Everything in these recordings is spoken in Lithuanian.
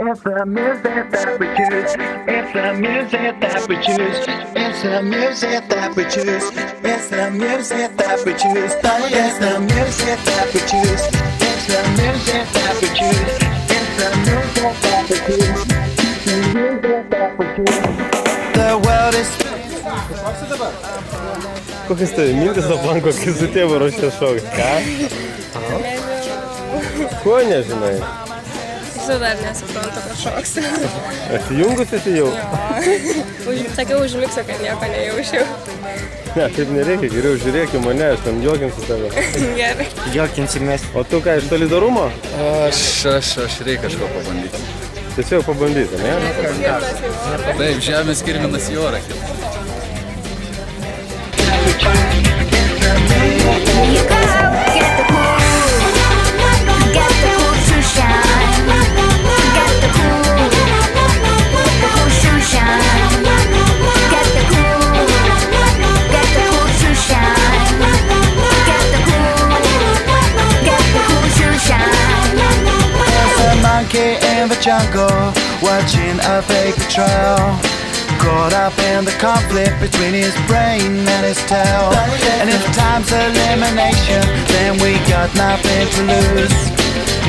It's the music that we choose. It's the music that we choose. It's the music that we choose. It's the music that we choose. It's the music that we choose. It's the music that we choose. It's the music that we choose. The music that we choose. The world is. Kokias tai mintis aplanko, kai su tėvu ruošė šokti? Ką? Ko nežinai? Aš dar nesuprantu, kad šoksiu. Atsijungus esi jau? Sakiau užmigsiu, kad nieko nejaučiau. Ne, taip nereikia, geriau žiūrėk į mane, aš tam juokinsiu tave. Gerai. Juokinsimės. O tu ką, iš solidarumo? Aš reikia kažko pabandyti. Tiesiog pabandyti, ne? Taip, žemės kirminas į orą. Monkey in the jungle, watching a fake betrayal. Caught up in the conflict between his brain and his tail. And if time's elimination, then we got nothing to lose.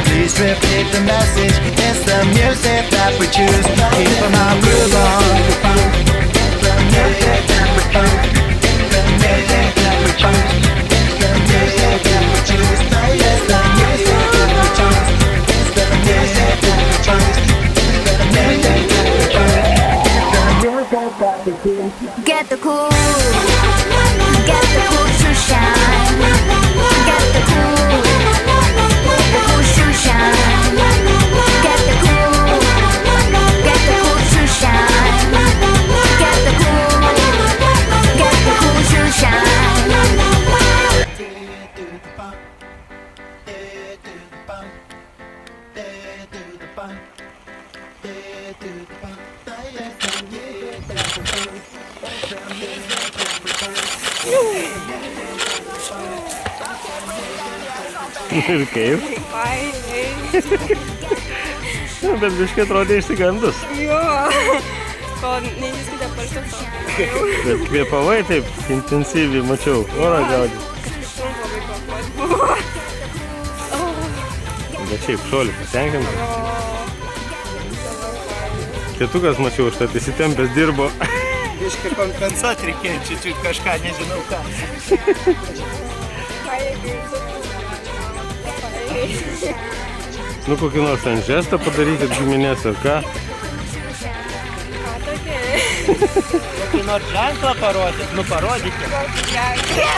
Please repeat the message, it's the music that we choose. Keep our groove on. It's the music that we choose. It's the music that we choose. It's the music that we choose. It's the music that we choose. It's the music that we choose. It's the music that we choose. Get the cool, get the cool to shine. Get the cool to shine. Get the cool to shine. Get the cool to shine. Ir kaip? Fainai. Bet biškai atrodė išsigandus. Jo. O neįskite paštą. Bet kvėpavai taip intensyviai, mačiau. Orą gaudį. Sunku labai kvėpuoti buvo. Bet šiaip šolį patenkinta. Kietukas mačiau, štai įsitempęs dirbo. Biškai kompensuoti reikėjo, čiut kažką, nežinau ką. Nu, kokį nors ten žestą padarykit giminės ar ką. Ką tokia? Kokį nors ženklą parodyt, nu parodykit. Kokį ženklą?